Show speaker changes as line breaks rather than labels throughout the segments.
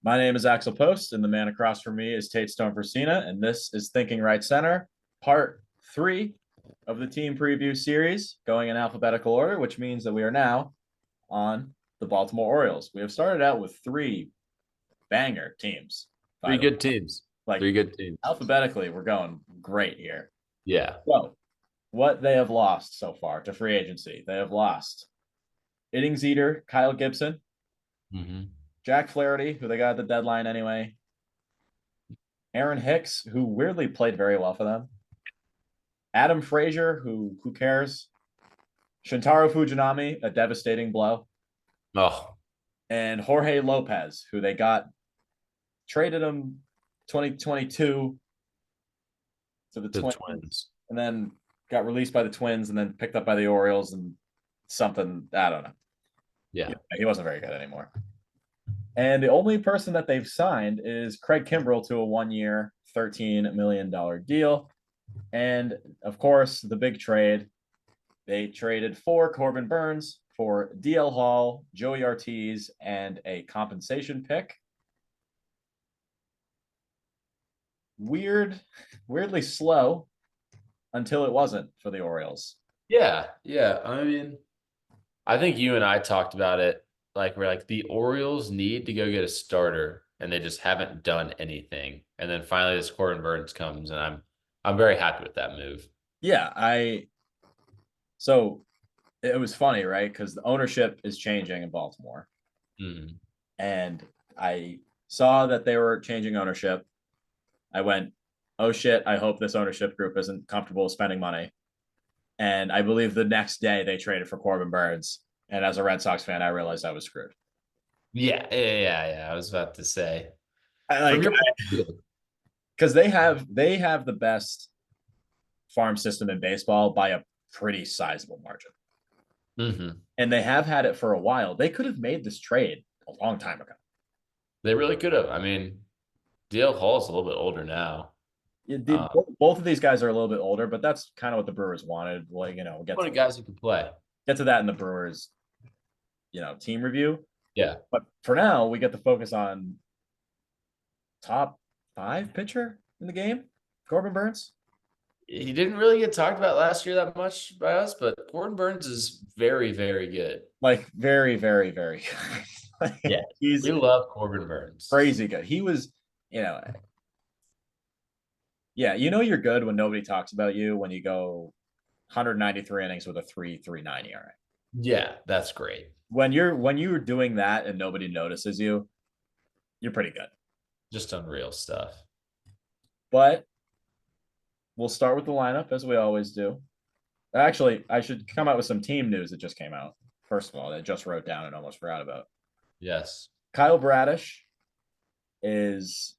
My name is Axel Post, and the man across from me is Tate Stone Versina, and this is Thinking Right Center, part three of the team preview series, going in alphabetical order, which means that we are now on the Baltimore Orioles. We have started out with three banger teams, by
Three
the way.
good teams.
Like
Three good teams.
alphabetically, we're going great here.
Yeah.
So, what they have lost so far to free agency, they have lost innings eater Kyle Gibson,
hmm
Jack Flaherty, who they got at the deadline anyway, Aaron Hicks, who weirdly played very well for them, Adam Frazier, who cares, Shintaro Fujinami, a devastating blow,
Oh,
and Jorge Lopez, who they got traded him 2022 to the
the
Twins,
Twins.
and then got released by the Twins, and then picked up by the Orioles, and something I don't know.
Yeah.
He wasn't very good anymore. And the only person that they've signed is Craig Kimbrell to a 1 year, $13 million deal. And of course, the big trade, they traded for Corbin Burnes for DL Hall, Joey Ortiz, and a compensation pick. Weirdly slow until it wasn't for the Orioles.
Yeah. Yeah. I think you and I talked about it. Like, we're like, the Orioles need to go get a starter, and they just haven't done anything. And then finally, this Corbin Burnes comes, and I'm very happy with that move.
Yeah, so it was funny, right? Because the ownership is changing in Baltimore.
Mm.
And I saw that they were changing ownership. I went, oh shit, I hope this ownership group isn't comfortable spending money. And I believe the next day they traded for Corbin Burnes. And as a Red Sox fan, I realized I was screwed.
Yeah. I was about to say,
I
from
like
your point of view.
because they have the best farm system in baseball by a pretty sizable margin.
hmm
And they have had it for a while. They could have made this trade a long time ago.
They really could have. DL Hall's a little bit older now.
Did
Um,
both of these guys are a little bit older, but that's kind of what the Brewers wanted. Like, we'll
one of the guys who can play.
get to that in the Brewers, team review.
Yeah.
But for now, we get to focus on top five pitcher in the game, Corbin Burnes.
He didn't really get talked about last year that much by us, but Corbin Burnes is very, very good.
Like very, very, very good.
Yeah.
He's
We love Corbin Burnes.
crazy good. He was, yeah, you're good when nobody talks about you when you go 193 innings with a 3.39 ERA.
Yeah, that's great.
When you're doing that and nobody notices you, you're pretty good.
Just unreal stuff.
But we'll start with the lineup as we always do. Actually, I should come out with some team news that just came out. First of all, that I just wrote down and almost forgot about.
Yes.
Kyle Bradish is.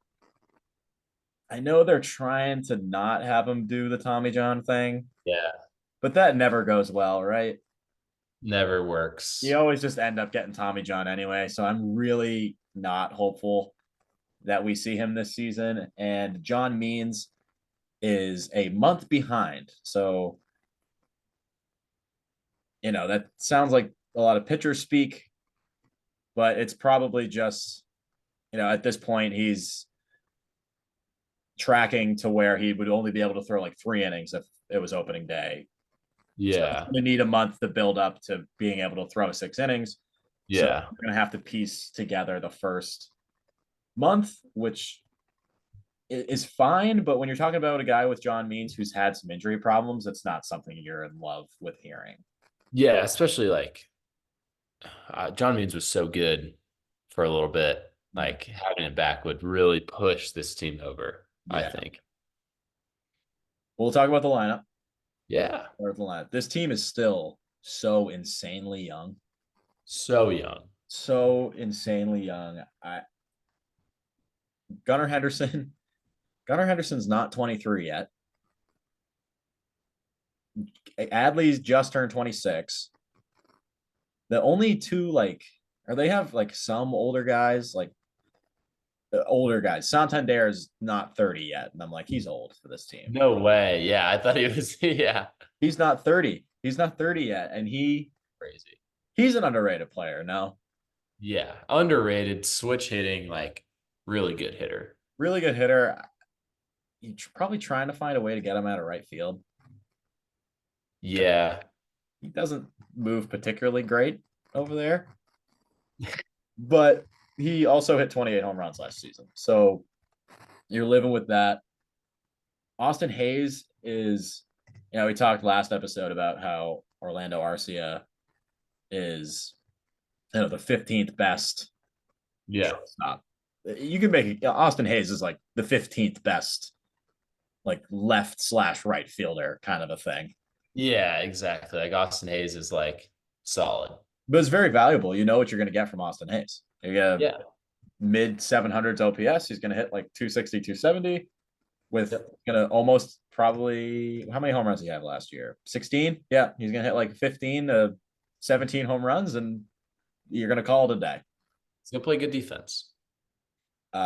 I know they're trying to not have him do the Tommy John thing,
Yeah.
but that never goes well, right?
Never works.
You always just end up getting Tommy John anyway. So I'm really not hopeful that we see him this season. And John Means is a month behind. So, that sounds like a lot of pitcher speak, but it's probably just, at this point, he's tracking to where he would only be able to throw like 3 innings if it was opening day. So
Yeah.
we need a month to build up to being able to throw 6 innings. So
Yeah.
we're going to have to piece together the first month, which is fine. But when you're talking about a guy with John Means who's had some injury problems, it's not something you're in love with hearing.
Yeah, especially like John Means was so good for a little bit. Like, having it back would really push this team over, I
Yeah.
think.
We'll talk about the lineup.
Yeah.
Or the lineup. This team is still so insanely young.
So young.
So insanely young. Gunnar Henderson. Gunnar Henderson's not 23 yet. Adley's just turned 26. The only two, or they have some older guys, older guys. Santander's not 30 yet. And I'm like, he's old for this team.
No way. Yeah, I thought he was. Yeah.
He's not 30. He's not 30 yet. And
Crazy.
he's an underrated player. No.
Yeah. Underrated, switch hitting, like Really good hitter.
Really good hitter. You're probably trying to find a way to get him out of right field.
Yeah.
He doesn't move particularly great over there, but he also hit 28 home runs last season. So you're living with that. Austin Hayes is, we talked last episode about how Orlando Arcia is, the 15th best
Yeah.
shortstop. You can make it, Austin Hayes is like the 15th best, like left/right fielder kind of a thing.
Yeah, exactly. Like Austin Hayes is like solid.
But it's very valuable. You know what you're going to get from Austin Hayes. You get
Yeah.
mid 700s OPS. He's going to hit like 260, 270 with
Yep.
going to almost probably, how many home runs did he have last year? 16? Yeah. He's going to hit like 15 to 17 home runs and you're going to call it a day.
He's gonna play good defense.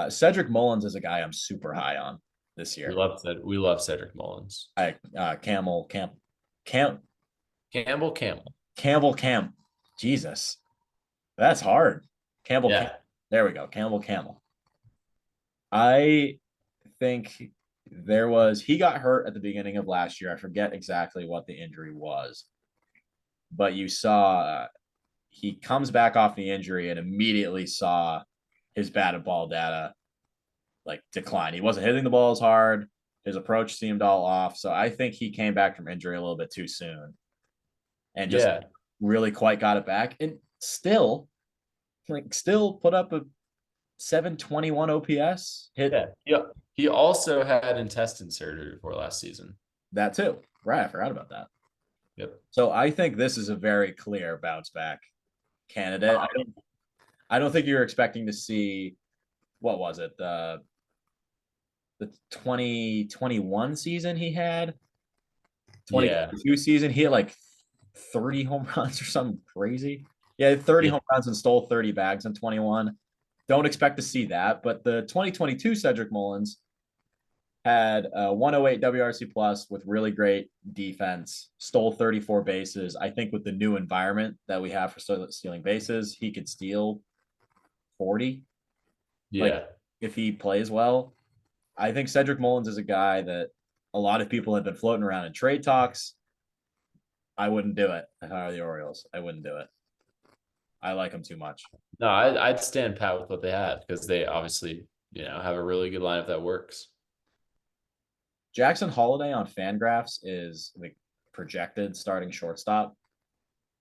Cedric Mullins is a guy I'm super high on this
We
year.
love that. We love Cedric Mullins.
Campbell. Jesus, that's hard. Campbell.
Yeah.
There we go. Campbell. I think he got hurt at the beginning of last year. I forget exactly what the injury was, but you saw he comes back off the injury and immediately saw his batted ball data like decline. He wasn't hitting the ball as hard. His approach seemed all off. So I think he came back from injury a little bit too soon and just
Yeah.
really quite got it back. And still put up a 721 OPS. Hit
Yeah. He also had intestine surgery before last season.
that too. Right. I forgot about that.
Yep.
So I think this is a very clear bounce back candidate. I don't think you're expecting to see, what was it? The 2021 season he had.
Yeah.
2022 season, he had like 30 home runs or something crazy. Yeah, 30
Yeah.
home runs and stole 30 bags in 21. Don't expect to see that. But the 2022 Cedric Mullins had 108 WRC plus with really great defense, stole 34 bases. I think with the new environment that we have for stealing bases, he could steal 40.
Yeah.
Like if he plays well, I think Cedric Mullins is a guy that a lot of people have been floating around in trade talks. I wouldn't do it if I were the Orioles. I wouldn't do it. I like him too much.
No, I'd stand pat with what they have because they obviously, have a really good lineup that works.
Jackson Holliday on Fangraphs is the projected starting shortstop.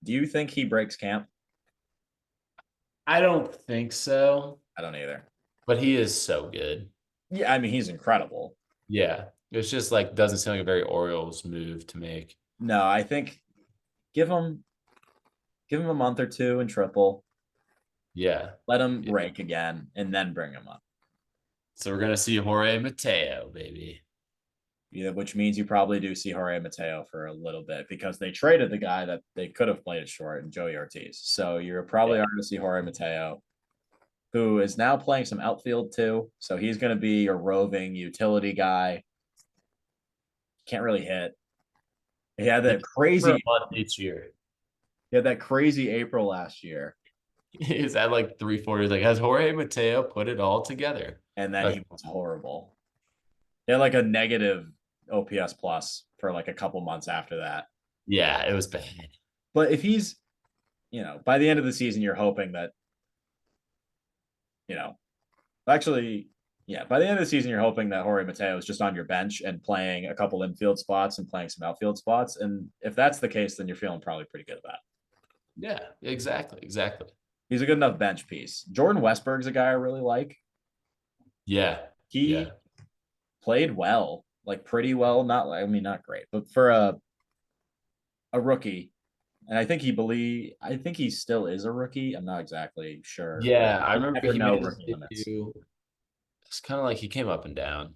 Do you think he breaks camp?
I don't think so,
I don't either.
but he is so good.
Yeah, I mean, he's incredible.
Yeah. It's just like doesn't seem like a very Orioles move to make.
No, I think give him a month or two in triple.
Yeah.
Let him rake again and then bring him up.
So we're gonna see Jorge Mateo, baby.
Yeah, which means you probably do see Jorge Mateo for a little bit because they traded the guy that they could have played it short and Joey Ortiz. So you're probably going to see Jorge Mateo, who is now playing some outfield too. So he's going to be a roving utility guy. Can't really hit. He had that crazy
each year.
He had that crazy April last year.
He's at like 340. Like, has Jorge Mateo put it all together?
And then he was horrible. He had like a negative OPS plus for like a couple months after that.
Yeah, it was bad.
But if he's, by the end of the season, you're hoping that, actually, yeah, by the end of the season, you're hoping that Jorge Mateo is just on your bench and playing a couple infield spots and playing some outfield spots. And if that's the case, then you're feeling probably pretty good about it.
Yeah, exactly.
He's a good enough bench piece. Jordan Westberg's a guy I really like.
Yeah.
He played well, like pretty well. Not great, but for a rookie, and I think he still is a rookie. I'm not exactly sure.
Yeah, I remember he made his
rookie limits.
debut. It's kind of like he came up and down.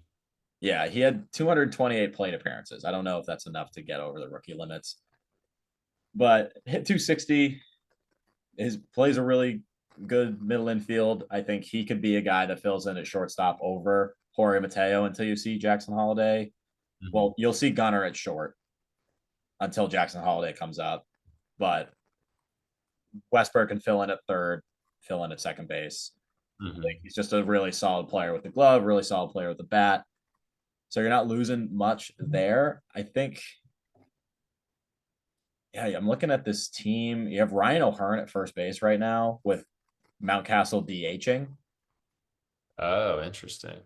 Yeah, he had 228 plate appearances. I don't know if that's enough to get over the rookie limits, but hit 260. His plays a really good middle infield. I think he could be a guy that fills in at shortstop over Jorge Mateo until you see Jackson Holliday. Mm-hmm. Well, you'll see Gunnar at short until Jackson Holliday comes up, but Westberg can fill in at third, fill in at second base.
Mhm.
He's just a really solid player with the glove, really solid player with the bat. So you're not losing much there. I think, yeah, I'm looking at this team. You have Ryan O'Hearn at first base right now with Mountcastle DHing.
Oh, interesting.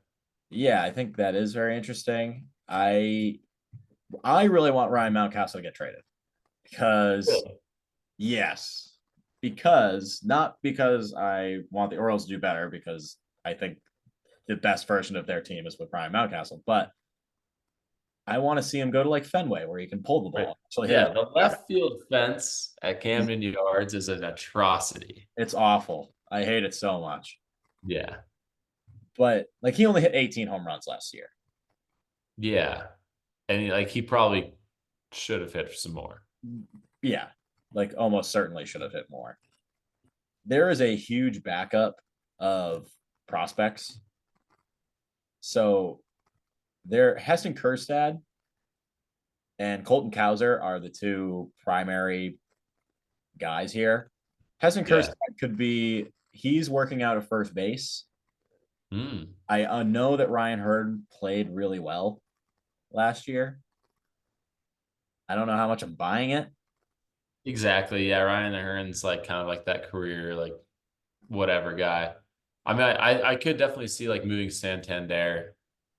Yeah, I think that is very interesting. I really want Ryan Mountcastle to get traded because
Really?
yes, because not because I want the Orioles to do better, because I think the best version of their team is with Ryan Mountcastle, but I want to see him go to like Fenway where he can pull the
Right.
ball, actually hit
Yeah,
it.
the left field fence at Camden Yards is an atrocity.
It's awful. I hate it so much.
Yeah.
But like he only hit 18 home runs last year.
Yeah. And he probably should have hit some more.
Yeah, like almost certainly should have hit more. There is a huge backup of prospects. So there, Heston Kjerstad and Colton Cowser are the two primary guys here. Heston
Yeah.
Kjerstad could be, he's working out at first base.
Mm.
I know that Ryan Hurd played really well last year. I don't know how much I'm buying it.
Exactly. Yeah, Ryan Hearn's like kind of like that career, like whatever guy. I mean, I could definitely see like moving Santander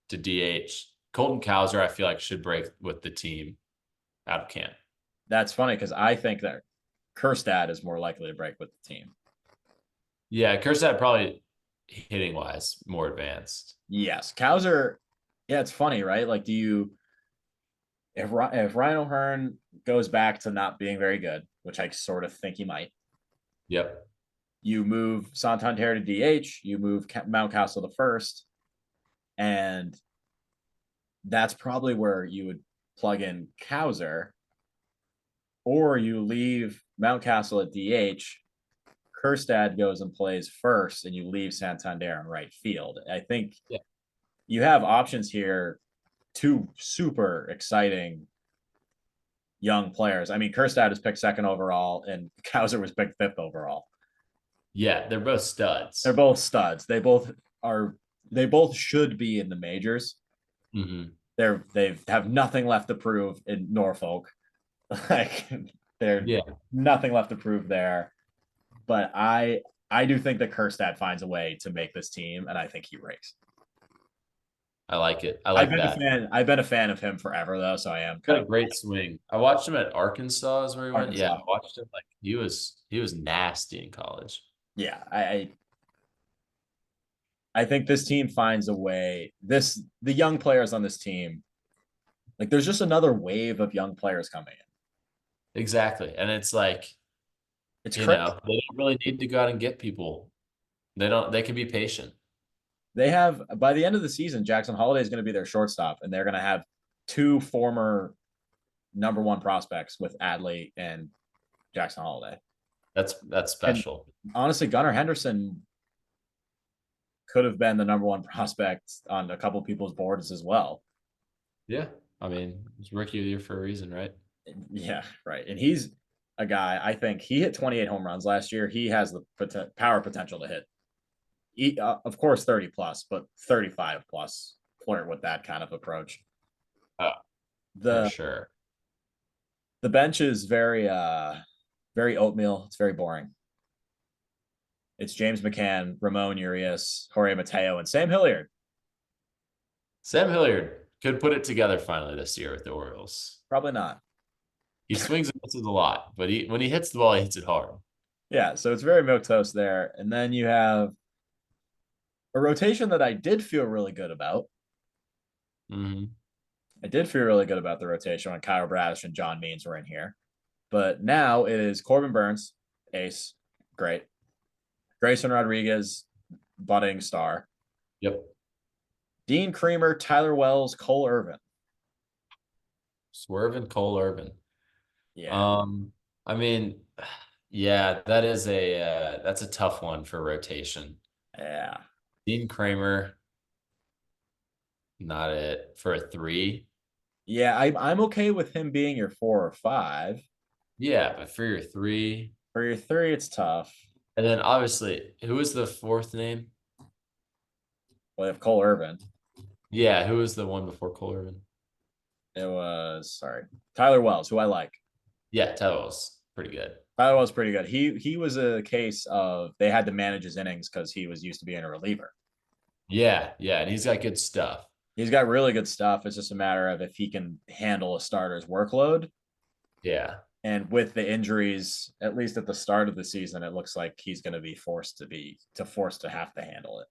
to DH. Colton Cowser, I feel like should break with the team out of camp.
That's funny because I think that Kjerstad is more likely to break with the team.
Yeah, Kjerstad probably hitting wise more advanced.
Yes, Cowser. Yeah, it's funny, right? Like, do you if Ryan O'Hearn goes back to not being very good, which I sort of think he might,
Yep.
you move Santander to DH, you move Mountcastle to first, and that's probably where you would plug in Cowser, or you leave Mountcastle at DH. Kjerstad goes and plays first, and you leave Santander in right field. I think
Yeah.
you have options here, two super exciting young players. I mean, Kjerstad is picked second overall, and Cowser was picked fifth overall.
Yeah, they're both
They're
studs.
both studs. They both are. They both should be in the majors.
Hmm.
They have nothing left to prove in Norfolk. Like they're
Yeah,
nothing left to prove there. But I do think that Kjerstad finds a way to make this team, and I think he breaks.
I like it. I
I've
like
been a
that.
fan. I've been a fan of him forever, though, so I am
Got
kind
a
of
great swing. I watched him at Arkansas is where he went. Yeah,
Arkansas.
I watched him like he was nasty in college.
Yeah, I think this team finds a way. The young players on this team, like there's just another wave of young players coming in.
Exactly. And it's like,
It's
they
crazy.
don't really need to go out and get people. They can be patient.
They have by the end of the season, Jackson Holliday is going to be their shortstop, and they're going to have two former number one prospects with Adley and Jackson Holliday.
That's
And
special.
honestly, Gunnar Henderson could have been the number one prospect on a couple people's boards as well.
Yeah. I mean, it's rookie of the year for a reason, right?
Yeah, right. And he's a guy, I think he hit 28 home runs last year. He has the power potential to hit, of course, 30 plus, but 35 plus. Flirt with that kind of approach.
Oh, for
The
sure.
the bench is very oatmeal. It's very boring. It's James McCann, Ramon Urias, Jorge Mateo, and Sam Hilliard.
Sam Hilliard could put it together finally this year with the Orioles.
Probably not.
He swings and misses a lot, but when he hits the ball, he hits it hard.
Yeah, so it's very milquetoast there. And then you have a rotation that I did feel really good about.
Hmm.
I did feel really good about the rotation when Kyle Bradish and John Means were in here. But now it is Corbin Burnes, ace, great. Grayson Rodriguez, budding star.
Yep.
Dean Creamer, Tyler Wells, Cole Irvin.
Swerve and Cole Irvin.
Yeah,
Um, I mean, yeah, that's a tough one for rotation.
yeah,
Dean Kramer, not it for a three.
yeah. I'm okay with him being your 4 or 5.
Yeah, but for your three,
For your 3, it's tough.
and then obviously, who was the fourth name?
Well, they have Cole Irvin.
Yeah, who was the one before Cole Irvin?
It was Tyler Wells, who I like.
Yeah, Tyler was pretty good.
Tyler Wells pretty good. He was a case of they had to manage his innings because he was used to being a reliever.
Yeah, yeah, and he's got good stuff.
He's got really good stuff. It's just a matter of if he can handle a starter's workload.
Yeah,
And with the injuries, at least at the start of the season, it looks like he's going to be forced to have to handle it,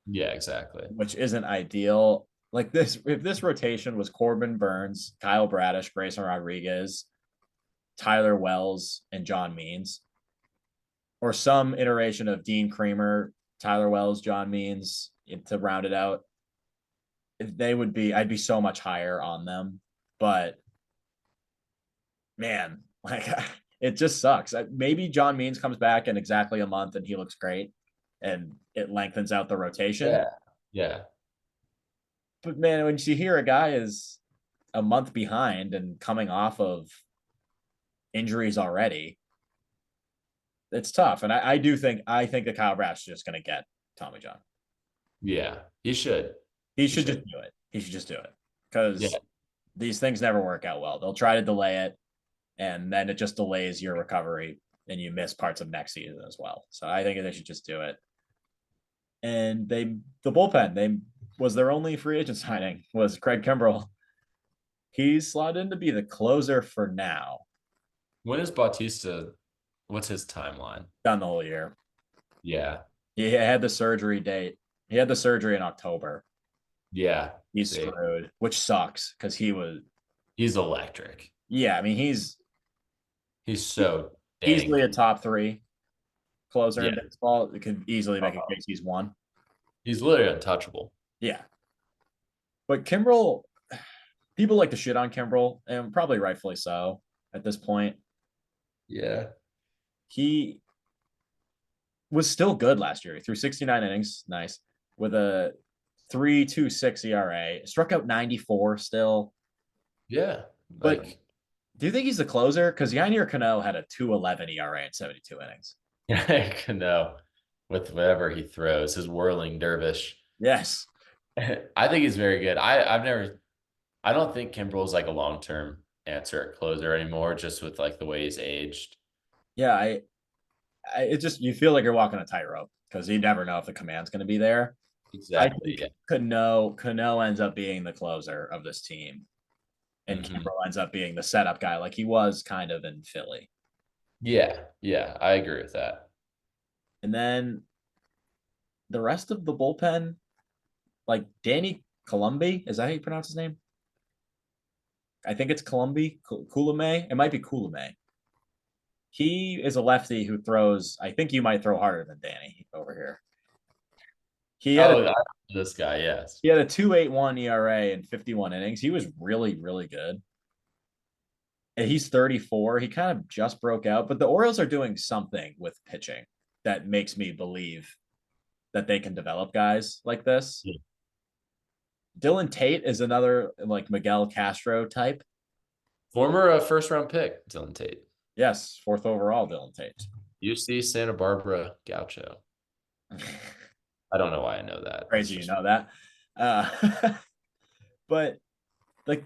yeah, exactly.
which isn't ideal. Like this, if this rotation was Corbin Burnes, Kyle Bradish, Grayson Rodriguez, Tyler Wells, and John Means, or some iteration of Dean Creamer, Tyler Wells, John Means to round it out, I'd be so much higher on them. But man, like it just sucks. Maybe John Means comes back in exactly a month and he looks great and it lengthens out the rotation.
Yeah, yeah,
But man, when you hear a guy is a month behind and coming off of injuries already, it's tough. And I think that Kyle Brash is just going to get Tommy John.
yeah. He should.
He should just do it. He should just do it because
Yeah,
these things never work out well. They'll try to delay it, and then it just delays your recovery, and you miss parts of next season as well. So I think they should just do it. And the bullpen, they was their only free agent signing was Craig Kimbrell. He's slotted in to be the closer for now.
when is Bautista? What's his timeline?
Done the whole year.
Yeah,
He had the surgery date. He had the surgery in October.
yeah.
He's screwed, which sucks because
He's electric.
yeah, I mean, he's
So
easily a
dang.
top three closer in
Yeah,
baseball. It could easily make a case he's one.
he's literally untouchable.
Yeah. But Kimbrell, people like to shit on Kimbrell, and probably rightfully so at this point.
Yeah,
He was still good last year. He threw 69 innings, nice, with a 3.26 ERA, struck out 94 still.
yeah.
But do you think he's the closer? Because Yainier Cano had a 2.11 ERA in 72 innings.
No, with whatever he throws, his whirling dervish.
Yes.
I think he's very good. I don't think Kimbrel's like a long-term answer at closer anymore, just with like the way he's aged.
Yeah, it just you feel like you're walking a tightrope because you never know if the command's going to be there. I
Exactly.
think
Yeah.
Cano ends up being the closer of this team, and Kimbrel ends up being the setup guy, like he was kind of in Philly.
Yeah. Yeah. I agree with that.
And then the rest of the bullpen, like Danny Columbi, is that how you pronounce his name? I think it's Columbi, Coulombe. It might be Coulombe. He is a lefty who throws. I think you might throw harder than Danny over here.
This guy, yes.
He had a 2.81 ERA in 51 innings. He was really, really good. And he's 34. He kind of just broke out, but the Orioles are doing something with pitching that makes me believe that they can develop guys like this.
Yeah.
Dylan Tate is another like Miguel Castro type.
Former first round pick, Dylan Tate.
Yes, 4th overall, Dylan Tate.
UC Santa Barbara Gaucho. I don't know why I know that.
Crazy, you know that. But like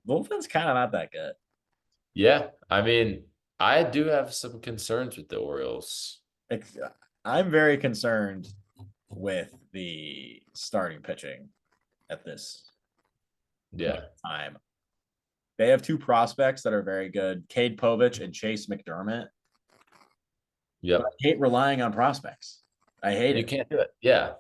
bullpen's kind of not that good.
Yeah, I mean, I do have some concerns with the Orioles.
I'm very concerned with the starting pitching at this time. They have 2 prospects that are very good, Cade Povich and Chase McDermott.
Yep.
I hate relying on prospects. I hate it.
You can't do it. Yeah.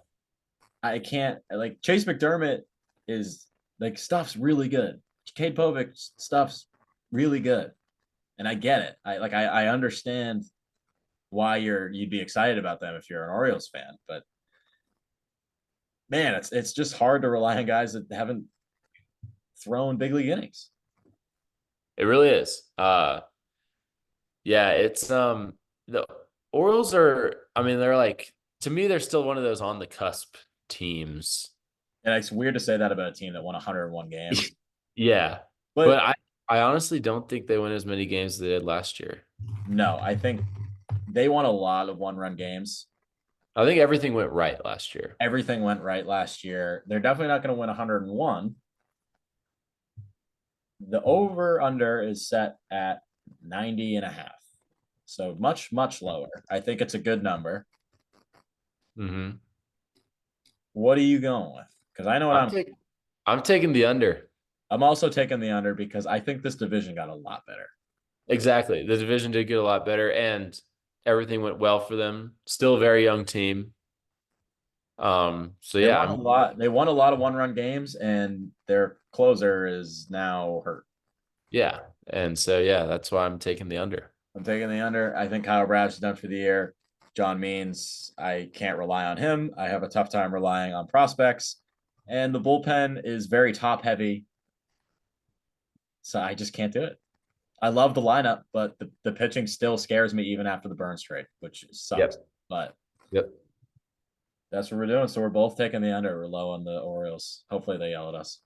I can't like Chase McDermott is like stuff's really good. Cade Povich stuff's really good. And I get it. I understand why you'd be excited about them if you're an Orioles fan, but man, it's just hard to rely on guys that haven't thrown big league innings.
It really is. Yeah, it's the Orioles are, I mean, they're like, to me, they're still one of those on the cusp teams.
And it's weird to say that about a team that won 101 games.
Yeah. But I honestly don't think they win as many games as they did last year.
No, I think they won a lot of 1-run games.
I think everything went right last year.
Everything went right last year. They're definitely not going to win 101. The over under is set at 90 and a half. So much, much lower. I think it's a good number.
Mm-hmm.
What are you going with? Because I know what
I'm taking the under.
I'm also taking the under because I think this division got a lot better.
Exactly. The division did get a lot better and everything went well for them. Still a very young team. So
They
yeah,
won a lot. They won a lot of one-run games, and their closer is now hurt.
yeah. And so yeah, that's why I'm taking the under.
I'm taking the under. I think Kyle Brash is done for the year. John Means, I can't rely on him. I have a tough time relying on prospects. And the bullpen is very top heavy. So I just can't do it. I love the lineup, but the pitching still scares me even after the Burnes trade, which sucks.
Yep.
But
Yep.
that's what we're doing. So we're both taking the under. We're low on the Orioles. Hopefully they yell at us.